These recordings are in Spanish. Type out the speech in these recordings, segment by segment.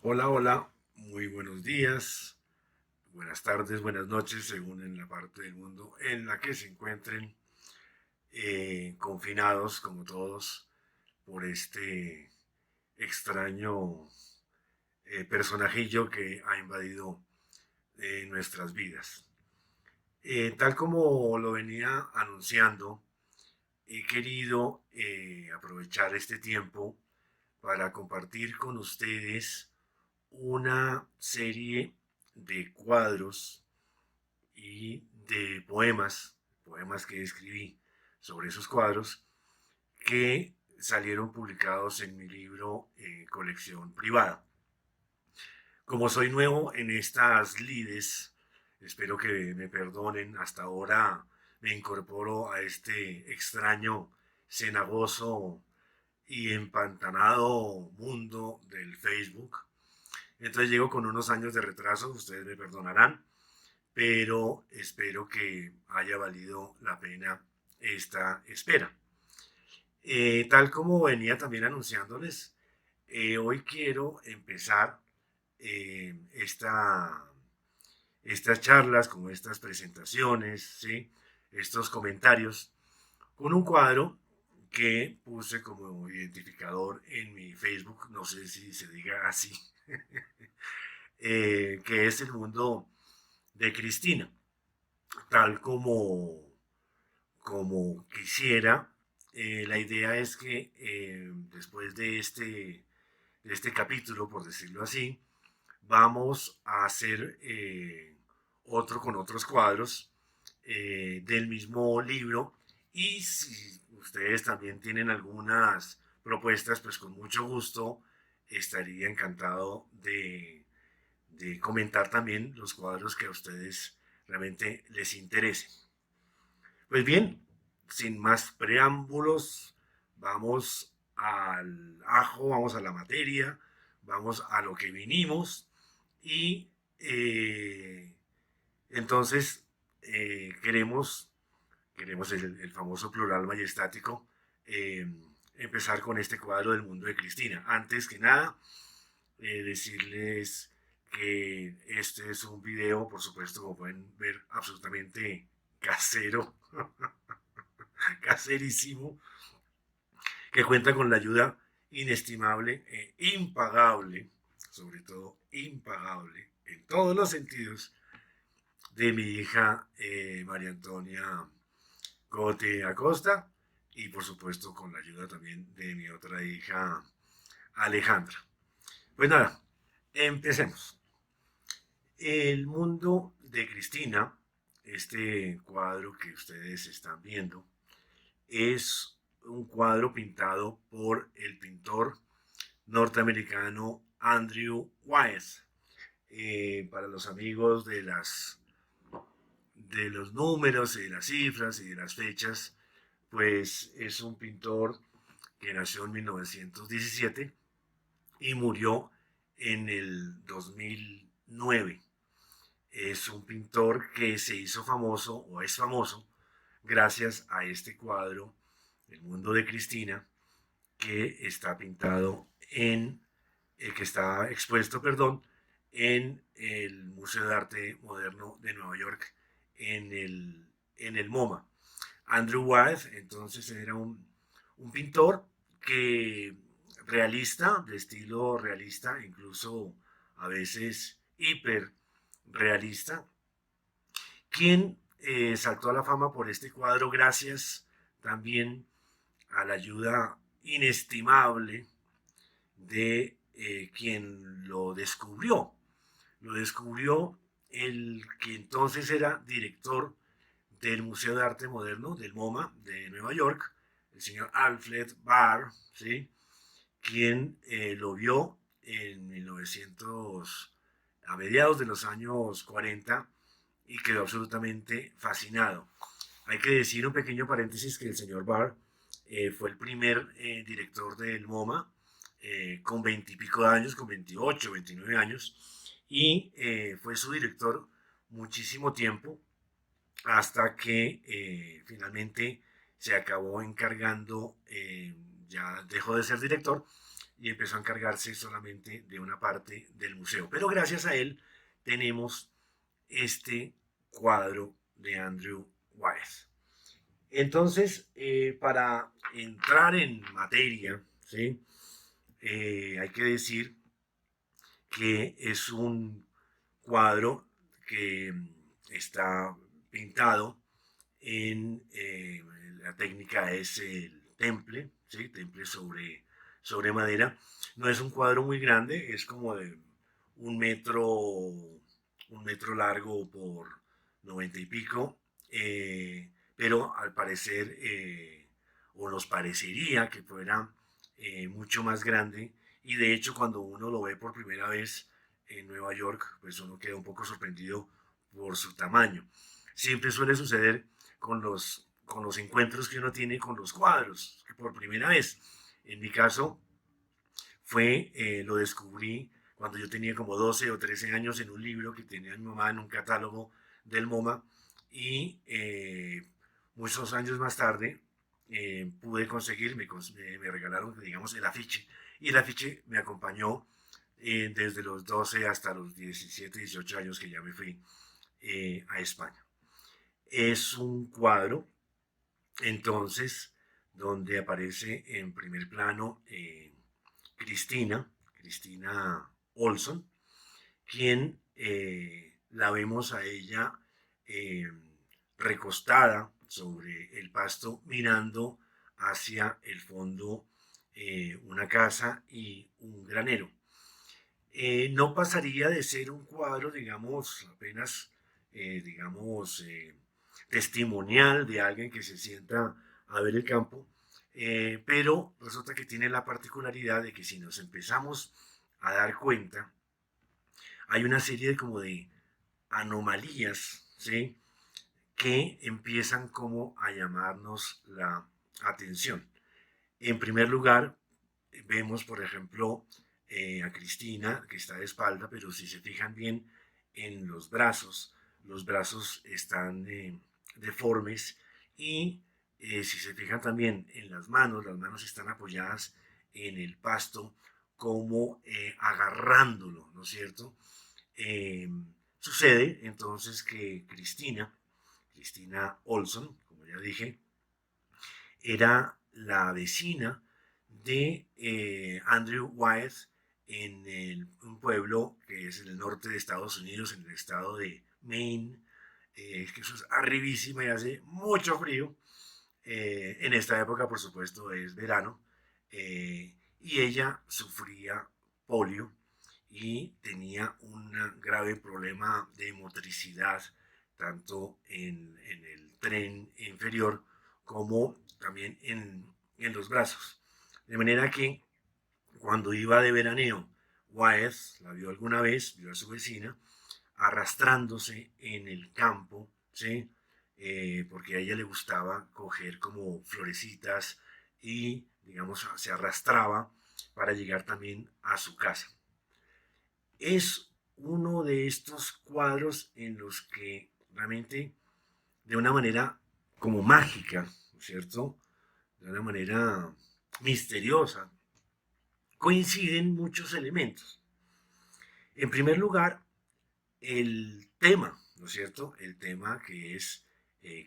Hola, hola, muy buenos días, buenas tardes, buenas noches, según en la parte del mundo en la que se encuentren confinados, como todos, por este extraño personajillo que ha invadido nuestras vidas. Tal como lo venía anunciando, he querido aprovechar este tiempo para compartir con ustedes una serie de cuadros y de poemas que escribí sobre esos cuadros que salieron publicados en mi libro Colección Privada. Como soy nuevo en estas lides, espero que me perdonen, hasta ahora me incorporo a este extraño, cenagoso y empantanado mundo del Facebook. Entonces llego con unos años de retraso, ustedes me perdonarán, pero espero que haya valido la pena esta espera. Tal como venía también anunciándoles, hoy quiero empezar estas charlas, como estas presentaciones, ¿sí? Estos comentarios, con un cuadro que puse como identificador en mi Facebook, no sé si se diga así, que es el mundo de Cristina, tal como quisiera. La idea es que después de este capítulo, por decirlo así, vamos a hacer otro con otros cuadros del mismo libro, y si ustedes también tienen algunas propuestas, pues con mucho gusto estaría encantado de comentar también los cuadros que a ustedes realmente les interesen. Pues bien, sin más preámbulos, vamos al ajo, vamos a la materia, vamos a lo que vinimos y entonces queremos, queremos el famoso plural majestático, eh, empezar con este cuadro del mundo de Cristina. Antes que nada, decirles que este es un video, por supuesto, como pueden ver, absolutamente casero, caserísimo, que cuenta con la ayuda inestimable e impagable, sobre todo impagable, en todos los sentidos, de mi hija María Antonia Cote Acosta, y por supuesto con la ayuda también de mi otra hija Alejandra. Pues nada, empecemos. El mundo de Cristina, este cuadro que ustedes están viendo, es un cuadro pintado por el pintor norteamericano Andrew Wyeth. Para los amigos de los números y de las cifras y de las fechas, pues es un pintor que nació en 1917 y murió en el 2009. Es un pintor que se hizo famoso o es famoso gracias a este cuadro, El mundo de Cristina, que está pintado en, que está expuesto, perdón, en el Museo de Arte Moderno de Nueva York, en el MoMA. Andrew Wyeth, entonces, era un pintor que realista, de estilo realista, incluso a veces hiper realista, quien saltó a la fama por este cuadro gracias también a la ayuda inestimable de quien lo descubrió. Lo descubrió el que entonces era director del Museo de Arte Moderno, del MoMA de Nueva York, el señor Alfred Barr, ¿sí? Quien lo vio en 1900, a mediados de los años 40, y quedó absolutamente fascinado. Hay que decir un pequeño paréntesis que el señor Barr fue el primer director del MoMA con 20 y pico de años, con 28, 29 años, y fue su director muchísimo tiempo hasta que finalmente se acabó encargando, ya dejó de ser director, y empezó a encargarse solamente de una parte del museo. Pero gracias a él tenemos este cuadro de Andrew Wyeth. Entonces, para entrar en materia, ¿sí? Hay que decir que es un cuadro que está pintado en la técnica es el temple, ¿sí? Temple sobre madera. No es un cuadro muy grande, es como de un metro, un metro largo por 90 y pico, pero al parecer, o nos parecería que fuera mucho más grande, y de hecho cuando uno lo ve por primera vez en Nueva York, pues uno queda un poco sorprendido por su tamaño. Siempre suele suceder con los encuentros que uno tiene con los cuadros, que por primera vez. En mi caso, lo descubrí cuando yo tenía como 12 o 13 años en un libro que tenía mi mamá en un catálogo del MoMA y muchos años más tarde pude conseguir, me regalaron, digamos, el afiche y el afiche me acompañó desde los 12 hasta los 17, 18 años que ya me fui a España. Es un cuadro, entonces, donde aparece en primer plano Cristina Olson, quien la vemos a ella eh, recostada sobre el pasto mirando hacia el fondo una casa y un granero. No pasaría de ser un cuadro, digamos, apenas, digamos, testimonial de alguien que se sienta a ver el campo, pero resulta que tiene la particularidad de que si nos empezamos a dar cuenta, hay una serie de como de anomalías, ¿sí? Que empiezan como a llamarnos la atención. En primer lugar, vemos, por ejemplo, a Cristina, que está de espalda, pero si se fijan bien en los brazos están deformes y si se fijan también en las manos están apoyadas en el pasto como agarrándolo, ¿no es cierto? Eh, Sucede entonces que Cristina Olson, como ya dije, era la vecina de Andrew Wyeth en un pueblo que es en el norte de Estados Unidos, en el estado de Maine, que eso es arribísima y hace mucho frío. En esta época, por supuesto, es verano. Y ella sufría polio y tenía un grave problema de motricidad, tanto en el tren inferior como también en los brazos. De manera que cuando iba de veraneo, Wyeth la vio alguna vez, vio a su vecina, arrastrándose en el campo, ¿sí? Porque a ella le gustaba coger como florecitas y, digamos, se arrastraba para llegar también a su casa. Es uno de estos cuadros en los que realmente, de una manera como mágica, ¿no es cierto? De una manera misteriosa, coinciden muchos elementos. En primer lugar, el tema, ¿no es cierto? El tema que es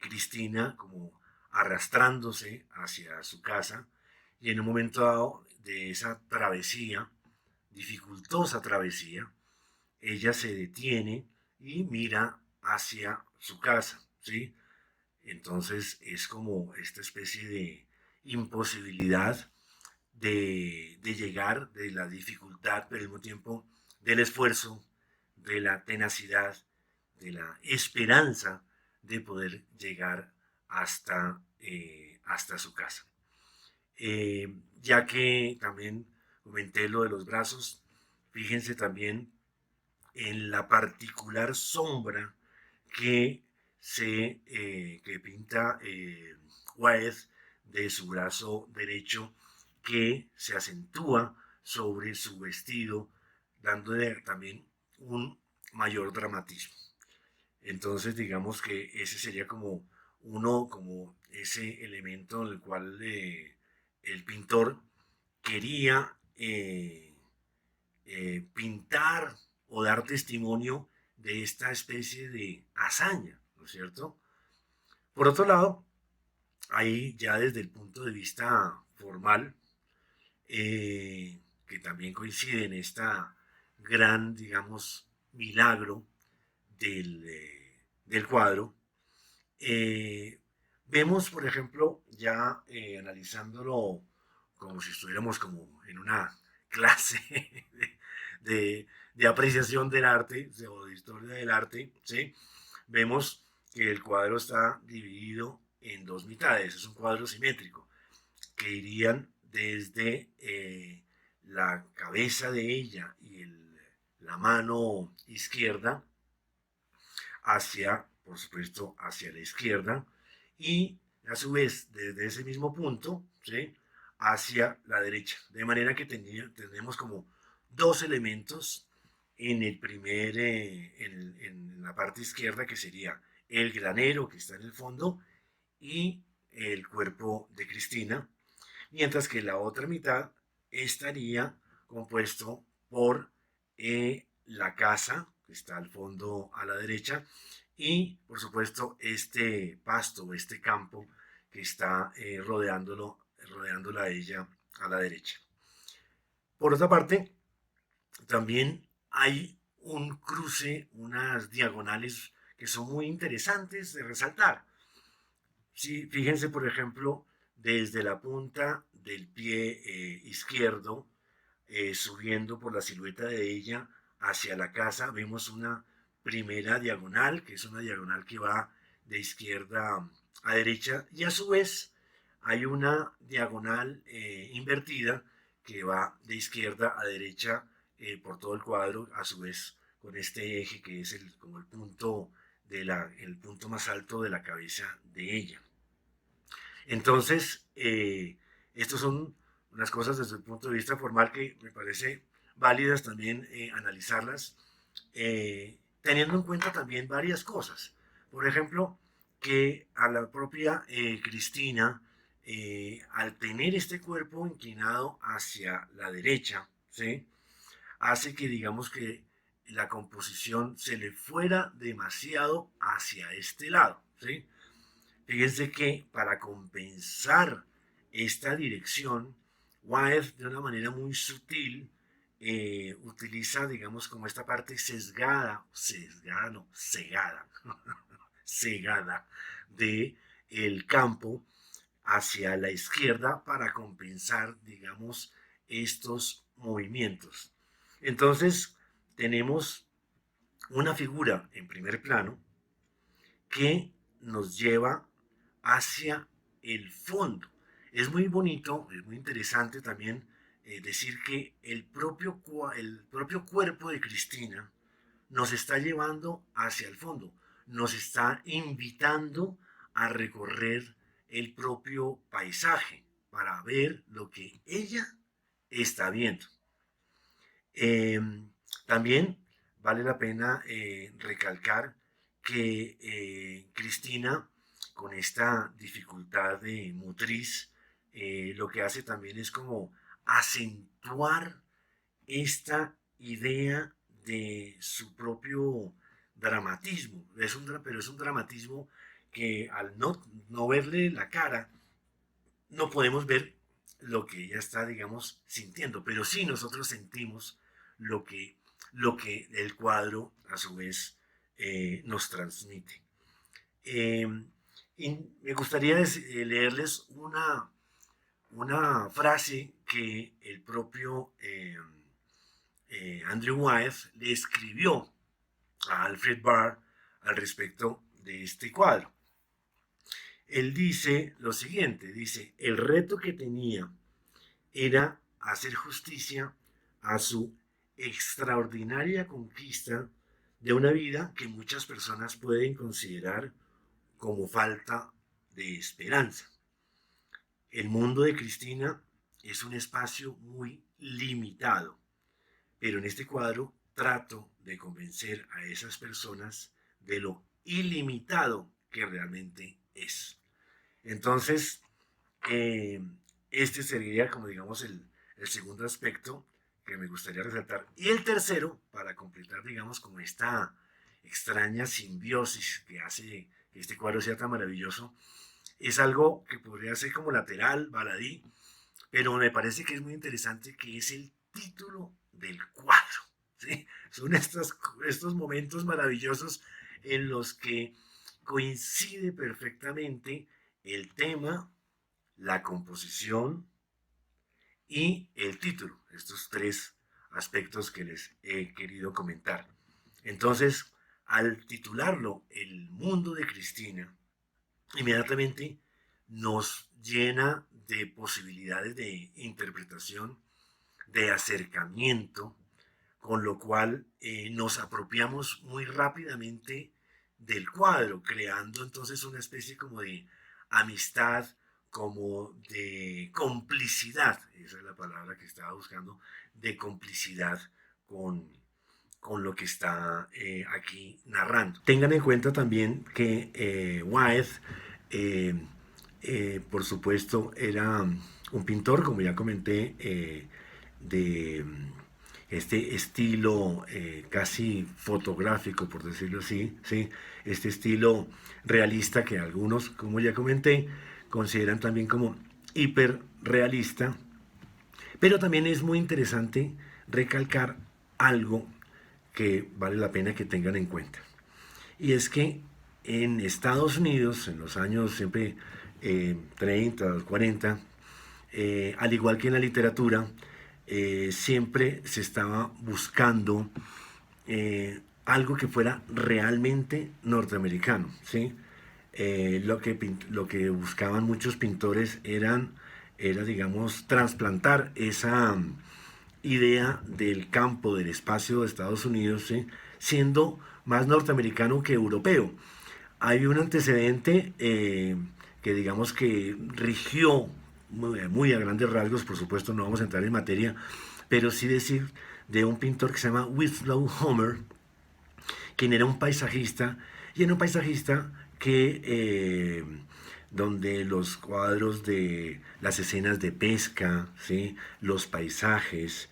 Cristina como arrastrándose hacia su casa y en un momento dado de esa travesía, dificultosa travesía, ella se detiene y mira hacia su casa, ¿sí? Entonces es como esta especie de imposibilidad de llegar, de la dificultad, pero al mismo tiempo del esfuerzo, de la tenacidad, de la esperanza de poder llegar hasta su casa. Ya que también comenté lo de los brazos, fíjense también en la particular sombra que que pinta Wyeth de su brazo derecho que se acentúa sobre su vestido, dándole también un mayor dramatismo. Entonces, digamos que ese sería como como ese elemento en el cual el pintor quería eh, pintar o dar testimonio de esta especie de hazaña, ¿no es cierto? Por otro lado, ahí ya desde el punto de vista formal, que también coincide en esta gran, digamos, milagro del cuadro, eh, vemos, por ejemplo, ya analizándolo como si estuviéramos como en una clase de apreciación del arte o de historia del arte, ¿sí? Vemos que el cuadro está dividido en dos mitades, es un cuadro simétrico, que irían desde la cabeza de ella y la mano izquierda hacia, por supuesto, hacia la izquierda y a su vez desde ese mismo punto, ¿sí? Hacia la derecha. De manera que tenemos como dos elementos en el primer, en la parte izquierda, que sería el granero que está en el fondo y el cuerpo de Cristina, mientras que la otra mitad estaría compuesto por la casa, que está al fondo a la derecha, y por supuesto este pasto, este campo que está rodeándola a ella a la derecha. Por otra parte, también hay un cruce, unas diagonales que son muy interesantes de resaltar. Sí, fíjense, por ejemplo, desde la punta del pie izquierdo, subiendo por la silueta de ella hacia la casa, vemos una primera diagonal, que es una diagonal que va de izquierda a derecha, y a su vez hay una diagonal invertida que va de izquierda a derecha por todo el cuadro, a su vez con este eje que es como el punto, el punto más alto de la cabeza de ella. Entonces, estas son unas cosas desde el punto de vista formal que me parece válidas también analizarlas, teniendo en cuenta también varias cosas. Por ejemplo, que a la propia Cristina, al tener este cuerpo inclinado hacia la derecha, ¿sí? Hace que digamos que la composición se le fuera demasiado hacia este lado, ¿sí? Fíjense que para compensar esta dirección, Wyeth de una manera muy sutil utiliza, digamos, como esta parte sesgada, no, cegada, cegada de el campo hacia la izquierda para compensar, digamos, estos movimientos. Entonces, tenemos una figura en primer plano que nos lleva hacia el fondo. Es muy bonito, es muy interesante también decir que el propio cuerpo de Cristina nos está llevando hacia el fondo, nos está invitando a recorrer el propio paisaje para ver lo que ella está viendo. Eh, También vale la pena recalcar que Cristina, con esta dificultad de motriz, lo que hace también es como acentuar esta idea de su propio dramatismo. Pero es un dramatismo que al no verle la cara, no podemos ver lo que ella está, digamos, sintiendo, pero sí nosotros sentimos lo que, lo que el cuadro a su vez nos transmite. Eh, y me gustaría leerles una frase que el propio Andrew Wyeth le escribió a Alfred Barr al respecto de este cuadro. Él dice lo siguiente, dice, el reto que tenía era hacer justicia a su extraordinaria conquista de una vida que muchas personas pueden considerar como falta de esperanza. El mundo de Cristina es un espacio muy limitado, pero en este cuadro trato de convencer a esas personas de lo ilimitado que realmente es. Entonces, este sería como digamos el segundo aspecto que me gustaría resaltar. Y el tercero, para completar, digamos, como esta extraña simbiosis que hace que este cuadro sea tan maravilloso, es algo que podría ser como lateral, baladí, pero me parece que es muy interesante, que es el título del cuadro. ¿Sí? Son estos momentos maravillosos en los que coincide perfectamente el tema, la composición y el título, estos tres aspectos que les he querido comentar. Entonces, al titularlo El mundo de Cristina, inmediatamente nos llena de posibilidades de interpretación, de acercamiento, con lo cual nos apropiamos muy rápidamente del cuadro, creando entonces una especie como de amistad, como de complicidad, esa es la palabra que estaba buscando, de complicidad con, con lo que está aquí narrando. Tengan en cuenta también que Wyeth, eh, por supuesto, era un pintor, como ya comenté, de este estilo casi fotográfico, por decirlo así, ¿sí? Este estilo realista que algunos, como ya comenté, consideran también como hiperrealista, pero también es muy interesante recalcar algo que vale la pena que tengan en cuenta. Y es que en Estados Unidos, en los años siempre 30, 40, al igual que en la literatura, siempre se estaba buscando algo que fuera realmente norteamericano, ¿sí? Lo que buscaban muchos pintores era, digamos, trasplantar esa idea del campo, del espacio de Estados Unidos, ¿sí? Siendo más norteamericano que europeo. Hay un antecedente que digamos que rigió muy a grandes rasgos, por supuesto no vamos a entrar en materia, pero sí decir de un pintor que se llama Winslow Homer, quien era un paisajista, y era un paisajista que donde los cuadros de las escenas de pesca, ¿sí? Los paisajes,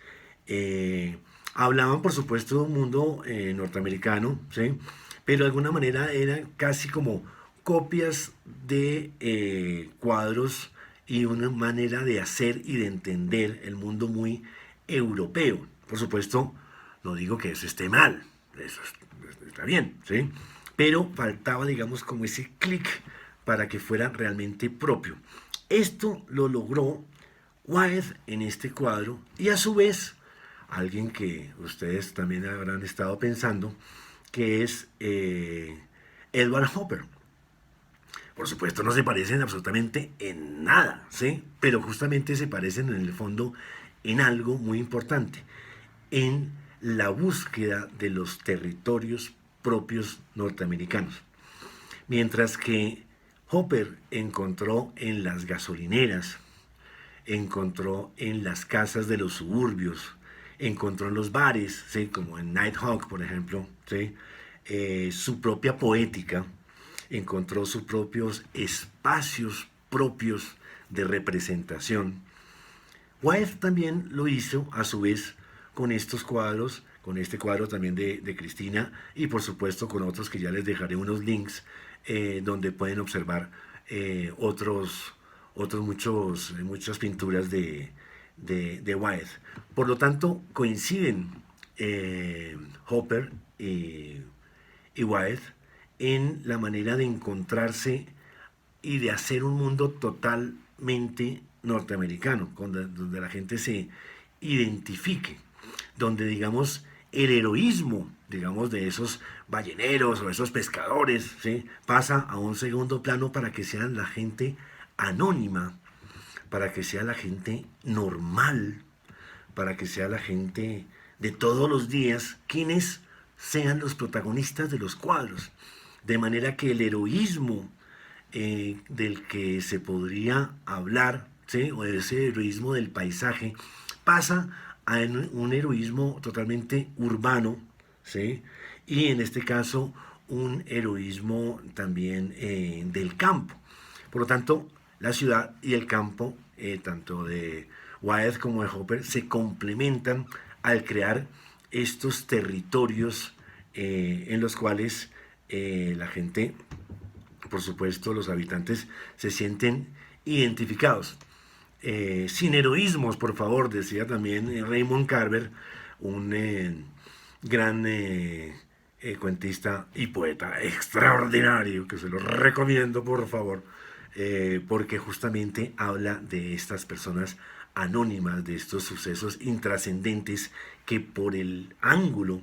hablaban por supuesto de un mundo norteamericano, ¿sí? Pero de alguna manera eran casi como copias de cuadros y una manera de hacer y de entender el mundo muy europeo. Por supuesto, no digo que eso esté mal, eso está bien, ¿sí? Pero faltaba, digamos, como ese clic para que fuera realmente propio. Esto lo logró Wyeth en este cuadro y a su vez, alguien que ustedes también habrán estado pensando, que es Edward Hopper. Por supuesto, no se parecen absolutamente en nada, ¿sí? Pero justamente se parecen en el fondo en algo muy importante, en la búsqueda de los territorios propios norteamericanos. Mientras que Hopper encontró en las gasolineras, encontró en las casas de los suburbios, encontró en los bares, ¿sí? Como en Nighthawk, por ejemplo, ¿sí? Su propia poética, encontró sus propios espacios propios de representación. Wyeth también lo hizo a su vez con estos cuadros, con este cuadro también de Cristina y por supuesto con otros que ya les dejaré unos links donde pueden observar muchas pinturas de Wyeth. Por lo tanto, coinciden Hopper y Wyeth en la manera de encontrarse y de hacer un mundo totalmente norteamericano, donde la gente se identifique, donde digamos el heroísmo, digamos, de esos balleneros o esos pescadores, ¿sí? Pasa a un segundo plano para que sean la gente anónima, para que sea la gente normal, para que sea la gente de todos los días quienes sean los protagonistas de los cuadros. De manera que el heroísmo del que se podría hablar, ¿sí? O de ese heroísmo del paisaje, pasa a un heroísmo totalmente urbano, ¿sí? Y en este caso un heroísmo también del campo. Por lo tanto, la ciudad y el campo, tanto de Wyeth como de Hopper se complementan al crear estos territorios en los cuales la gente, por supuesto, los habitantes se sienten identificados. Sin heroísmos, por favor, decía también Raymond Carver, un gran cuentista y poeta extraordinario, que se lo recomiendo, por favor, porque justamente habla de estas personas anónimas, de estos sucesos intrascendentes que por el ángulo,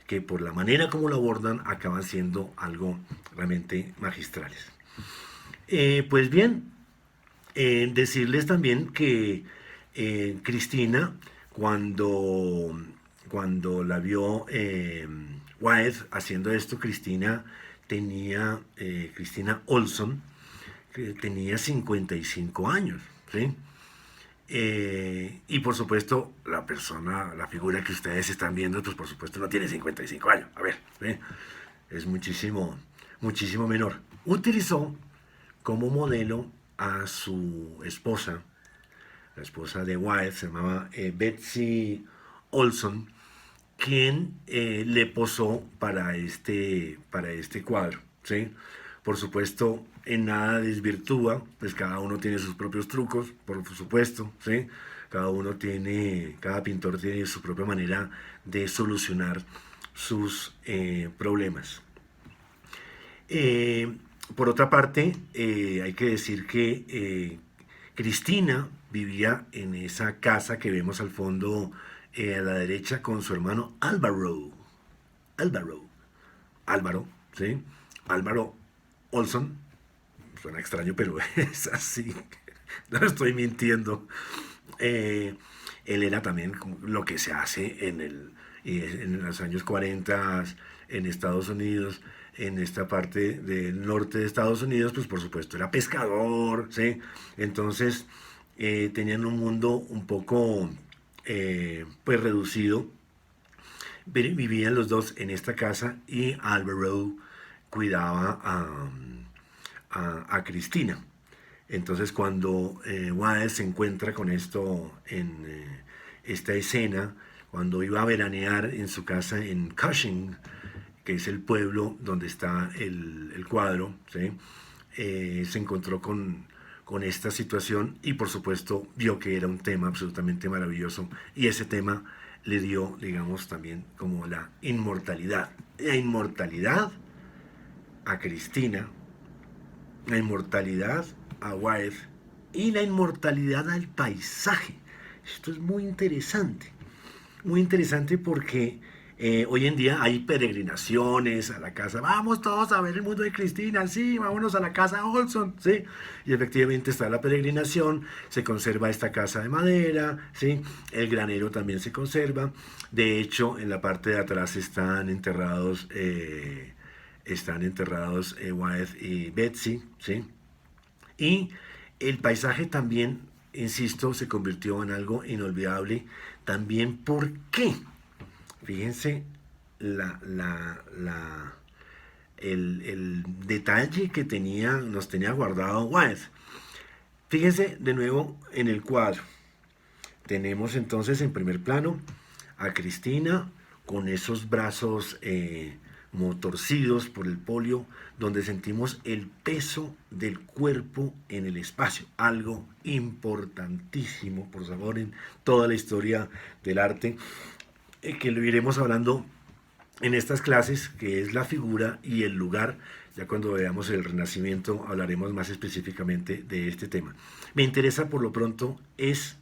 que por la manera como lo abordan, acaban siendo algo realmente magistrales. Pues bien, decirles también que Cristina, cuando la vio Wyeth haciendo esto, Cristina Olson, que tenía 55 años, ¿sí? Y por supuesto, la figura que ustedes están viendo, pues por supuesto no tiene 55 años. A ver, ¿sí? Es muchísimo, muchísimo menor. Utilizó como modelo a su esposa, la esposa de Wyeth, se llamaba Betsy Olson, quien le posó para este cuadro, ¿sí? Por supuesto, en nada desvirtúa, pues cada uno tiene sus propios trucos, por supuesto, ¿sí? Cada pintor tiene su propia manera de solucionar sus problemas. Por otra parte, hay que decir que Cristina vivía en esa casa que vemos al fondo a la derecha con su hermano Álvaro. Álvaro. Álvaro, ¿sí? Álvaro Olson. Suena extraño, pero es así. No estoy mintiendo. Él era también lo que se hace en los años 40 en Estados Unidos, en esta parte del norte de Estados Unidos, pues por supuesto era pescador, ¿sí? Entonces tenían un mundo un poco pues reducido. Vivían los dos en esta casa y Álvaro cuidaba a Cristina. Entonces cuando Wyeth se encuentra con esto en esta escena, cuando iba a veranear en su casa en Cushing, que es el pueblo donde está el cuadro, ¿sí? Se encontró con esta situación y por supuesto vio que era un tema absolutamente maravilloso y ese tema le dio, digamos, también como la inmortalidad. La inmortalidad a Cristina, la inmortalidad a Wyeth y la inmortalidad al paisaje. Esto es muy interesante porque hoy en día hay peregrinaciones a la casa. Vamos todos a ver el mundo de Cristina, sí, vámonos a la casa Olson, sí. Y efectivamente está la peregrinación, se conserva esta casa de madera, sí. El granero también se conserva. De hecho, en la parte de atrás están enterrados Wyeth y Betsy, sí. Y el paisaje también, insisto, se convirtió en algo inolvidable. También, ¿por qué? Fíjense el detalle que nos tenía guardado Wyeth. Fíjense de nuevo en el cuadro. Tenemos entonces en primer plano a Cristina con esos brazos torcidos por el polio, donde sentimos el peso del cuerpo en el espacio, algo importantísimo, por favor, en toda la historia del arte, que lo iremos hablando en estas clases, que es la figura y el lugar. Ya cuando veamos el Renacimiento hablaremos más específicamente de este tema. Me interesa por lo pronto es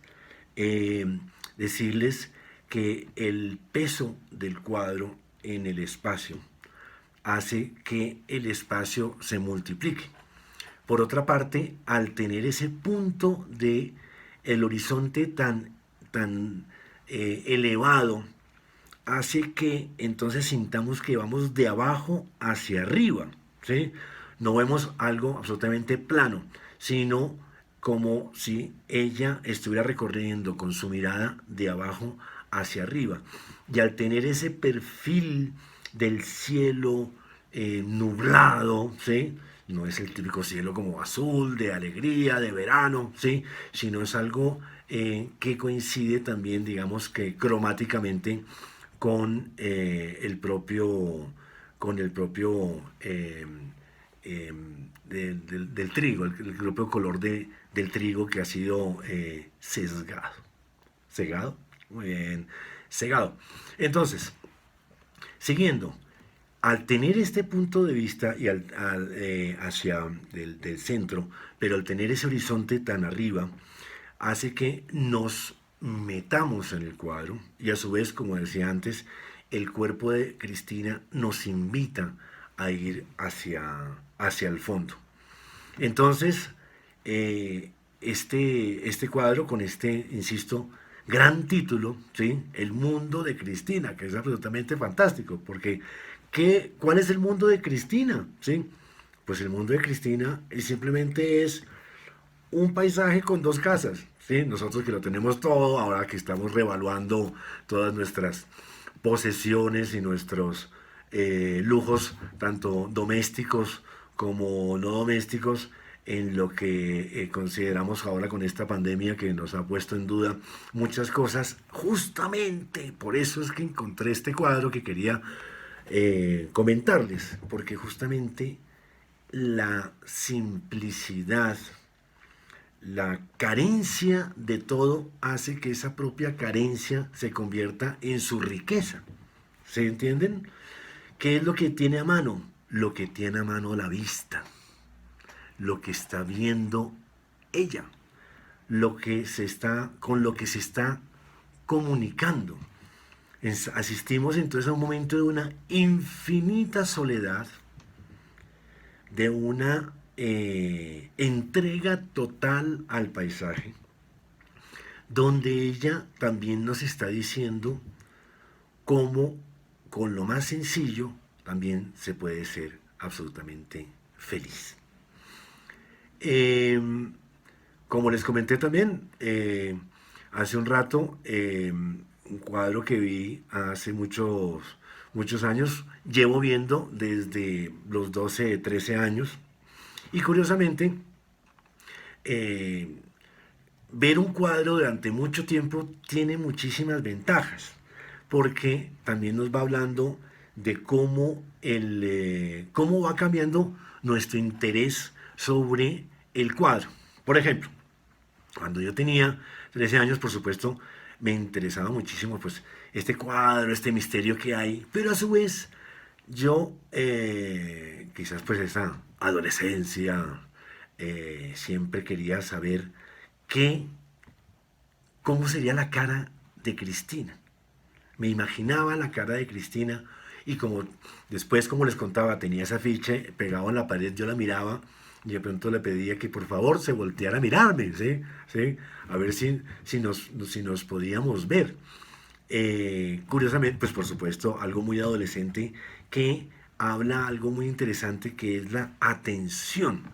decirles que el peso del cuadro en el espacio hace que el espacio se multiplique. Por otra parte, al tener ese punto de el horizonte tan elevado, hace que entonces sintamos que vamos de abajo hacia arriba, ¿sí? No vemos algo absolutamente plano, sino como si ella estuviera recorriendo con su mirada de abajo hacia arriba. Y al tener ese perfil del cielo nublado, ¿sí? No es el típico cielo como azul, de alegría, de verano, ¿sí? Sino es algo que coincide también, digamos que cromáticamente, con con el propio del trigo, el propio color del trigo que ha sido sesgado. ¿Segado? Muy bien, segado. Entonces, siguiendo, al tener este punto de vista y hacia del centro, pero al tener ese horizonte tan arriba, hace que nos metamos en el cuadro y a su vez, como decía antes, el cuerpo de Cristina nos invita a ir hacia el fondo. Entonces, este cuadro con este, insisto, gran título, ¿sí? El mundo de Cristina, que es absolutamente fantástico, porque ¿cuál es el mundo de Cristina? ¿Sí? Pues el mundo de Cristina simplemente es un paisaje con dos casas, ¿sí? Nosotros que lo tenemos todo, ahora que estamos revaluando todas nuestras posesiones y nuestros lujos, tanto domésticos como no domésticos, en lo que consideramos ahora con esta pandemia que nos ha puesto en duda muchas cosas. Justamente por eso es que encontré este cuadro que quería comentarles, porque justamente la simplicidad, la carencia de todo hace que esa propia carencia se convierta en su riqueza. ¿Se entienden? ¿Qué es lo que tiene a mano? Lo que tiene a mano la vista, lo que está viendo ella, con lo que se está comunicando. Asistimos entonces a un momento de una infinita soledad, de una entrega total al paisaje, donde ella también nos está diciendo cómo con lo más sencillo también se puede ser absolutamente feliz. Como les comenté también hace un rato, un cuadro que vi hace muchos años, llevo viendo desde los 12, 13 años, y curiosamente, ver un cuadro durante mucho tiempo tiene muchísimas ventajas, porque también nos va hablando de cómo va cambiando nuestro interés sobre el cuadro. Por ejemplo, cuando yo tenía 13 años, por supuesto, me interesaba muchísimo pues este cuadro, este misterio que hay, pero a su vez yo, quizás pues esa adolescencia, siempre quería saber qué, cómo sería la cara de Cristina. Me imaginaba la cara de Cristina y como después, como les contaba, tenía ese afiche pegado en la pared, yo la miraba y de pronto le pedía que por favor se volteara a mirarme, ¿sí? ¿Sí? A ver si nos podíamos ver. Curiosamente, pues por supuesto, algo muy adolescente que habla algo muy interesante que es la atención.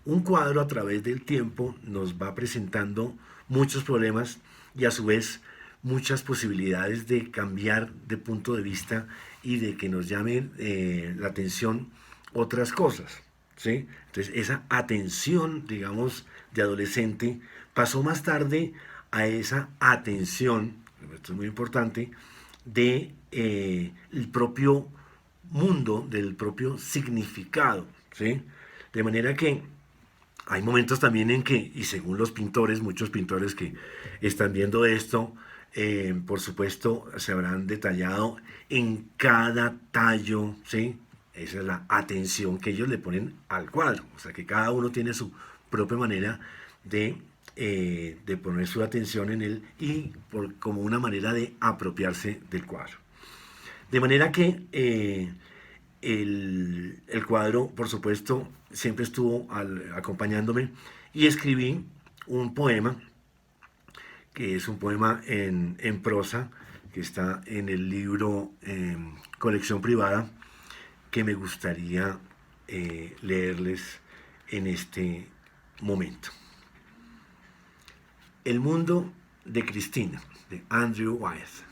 Un cuadro a través del tiempo nos va presentando muchos problemas y a su vez muchas posibilidades de cambiar de punto de vista y de que nos llamen la atención otras cosas. ¿Sí? Entonces esa atención, digamos, de adolescente pasó más tarde a esa atención, esto es muy importante, de el propio mundo, del propio significado. ¿Sí? De manera que hay momentos también en que, y según los pintores, muchos pintores que están viendo esto, por supuesto, se habrán detallado en cada tallo, ¿sí? Esa es la atención que ellos le ponen al cuadro. O sea, que cada uno tiene su propia manera de poner su atención en él y como una manera de apropiarse del cuadro. De manera que el cuadro, por supuesto, siempre estuvo acompañándome y escribí un poema, que es un poema en prosa, que está en el libro Colección Privada, que me gustaría leerles en este momento. El mundo de Cristina, de Andrew Wyeth.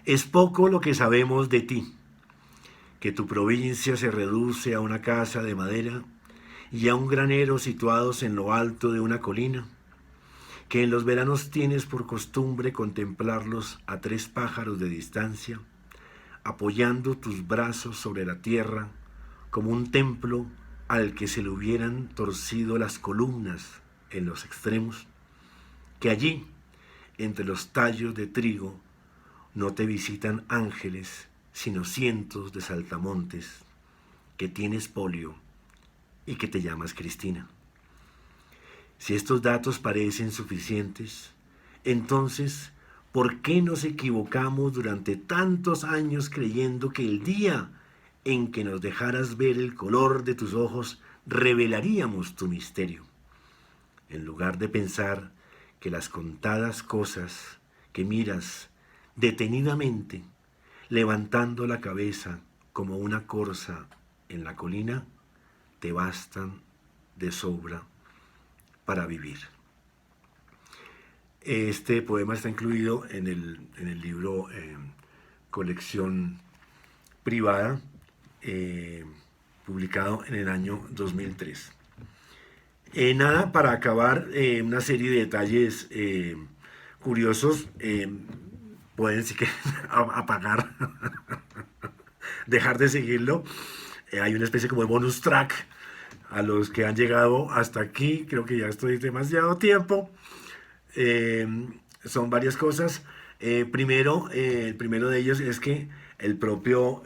Es poco lo que sabemos de ti, que tu provincia se reduce a una casa de madera y a un granero situados en lo alto de una colina, que en los veranos tienes por costumbre contemplarlos a 3 pájaros de distancia, apoyando tus brazos sobre la tierra como un templo al que se le hubieran torcido las columnas en los extremos, que allí, entre los tallos de trigo, no te visitan ángeles, sino cientos de saltamontes, que tienes polio y que te llamas Cristina. Si estos datos parecen suficientes, entonces, ¿por qué nos equivocamos durante tantos años creyendo que el día en que nos dejaras ver el color de tus ojos revelaríamos tu misterio? En lugar de pensar que las contadas cosas que miras detenidamente, levantando la cabeza como una corza en la colina, te bastan de sobra para vivir. Este poema está incluido en el libro Colección Privada, publicado en el año 2003. Nada, para acabar, una serie de detalles curiosos. Pueden, si quieren, apagar, dejar de seguirlo. Hay una especie como de bonus track a los que han llegado hasta aquí. Creo que ya estoy demasiado tiempo. Son varias cosas. Primero, el primero de ellos es que al propio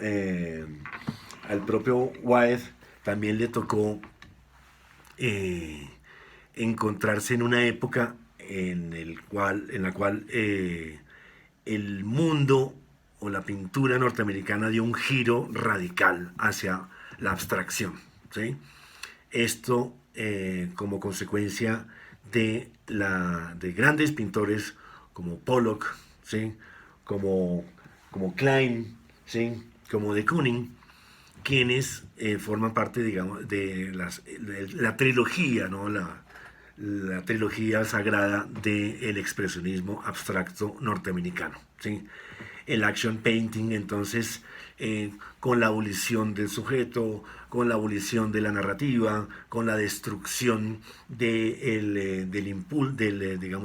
Wyeth también le tocó encontrarse en una época en la cual el mundo o la pintura norteamericana dio un giro radical hacia la abstracción, ¿sí? Esto como consecuencia de grandes pintores como Pollock, ¿sí? como Klein, ¿sí? como de Kooning, quienes forman parte, digamos, de la trilogía, ¿no? La trilogía sagrada del expresionismo abstracto norteamericano, ¿sí? El action painting, entonces, con la abolición del sujeto, con la abolición de la narrativa, con la destrucción digamos,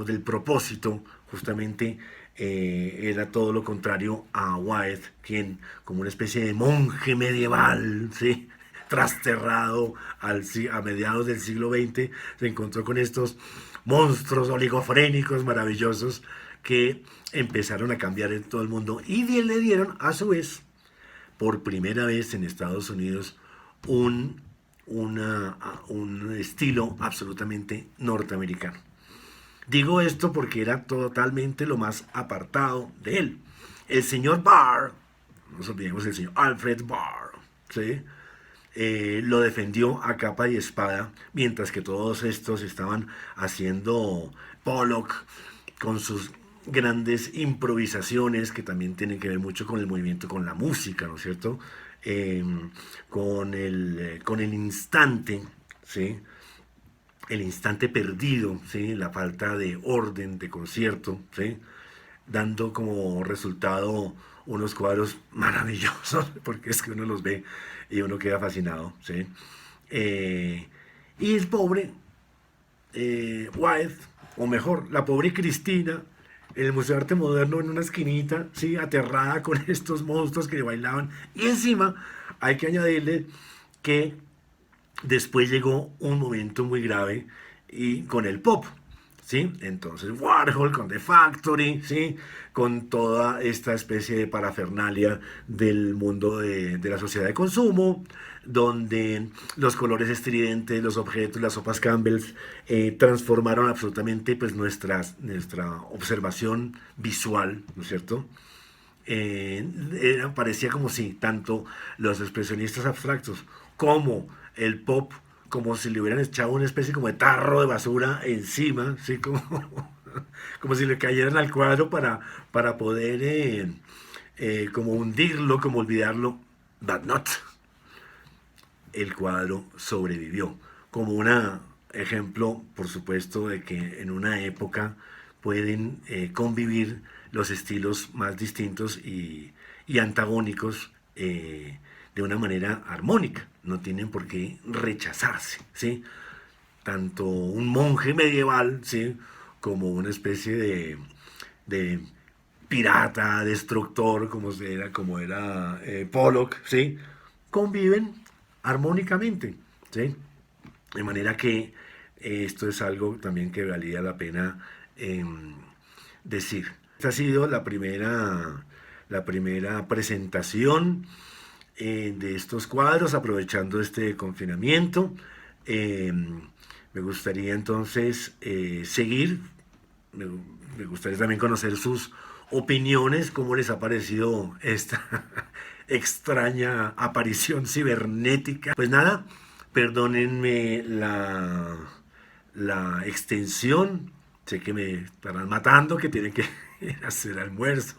del propósito, justamente era todo lo contrario a Wyeth, quien, como una especie de monje medieval, ¿sí? Trasterrado a mediados del siglo XX, se encontró con estos monstruos oligofrénicos maravillosos que empezaron a cambiar en todo el mundo y le dieron a su vez, por primera vez en Estados Unidos, un estilo absolutamente norteamericano. Digo esto porque era totalmente lo más apartado de él. El señor Barr, no nos olvidemos del señor Alfred Barr, ¿sí? Lo defendió a capa y espada, mientras que todos estos estaban haciendo Pollock con sus grandes improvisaciones que también tienen que ver mucho con el movimiento, con la música, ¿no es cierto? Con el instante, ¿sí? El instante perdido, ¿sí? La falta de orden, de concierto, ¿sí? Dando como resultado unos cuadros maravillosos, porque es que uno los ve y uno queda fascinado, ¿sí? Y el pobre Wyeth, o mejor, la pobre Cristina, en el Museo de Arte Moderno, en una esquinita, ¿sí? Aterrada con estos monstruos que le bailaban. Y encima hay que añadirle que después llegó un momento muy grave y con el pop, ¿sí? Entonces Warhol con The Factory, ¿sí? Con toda esta especie de parafernalia del mundo de la sociedad de consumo, donde los colores estridentes, los objetos, las sopas Campbell's transformaron absolutamente pues, nuestra observación visual, ¿no es cierto? Parecía como si tanto los expresionistas abstractos como el pop, como si le hubieran echado una especie como de tarro de basura encima, ¿sí? Como si le cayeran al cuadro para poder como hundirlo, como olvidarlo, but not. El cuadro sobrevivió, como un ejemplo, por supuesto, de que en una época pueden convivir los estilos más distintos y antagónicos de una manera armónica. No tienen por qué rechazarse, ¿sí? Tanto un monje medieval, ¿sí? como una especie de pirata, destructor, como era Pollock, ¿sí? Conviven armónicamente, ¿sí? De manera que esto es algo también que valía la pena eh, decir. Esta ha sido la primera presentación de estos cuadros, aprovechando este confinamiento. Eh, Me gustaría entonces seguir, me, me gustaría también conocer sus opiniones, cómo les ha parecido esta extraña aparición cibernética. Pues nada, perdónenme la extensión, sé que me estarán matando, que tienen que hacer almuerzo.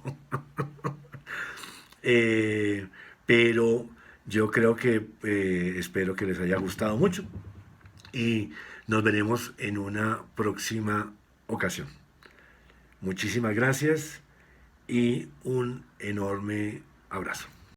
Eh, pero yo creo que espero que les haya gustado mucho y nos veremos en una próxima ocasión. Muchísimas gracias y un enorme abrazo.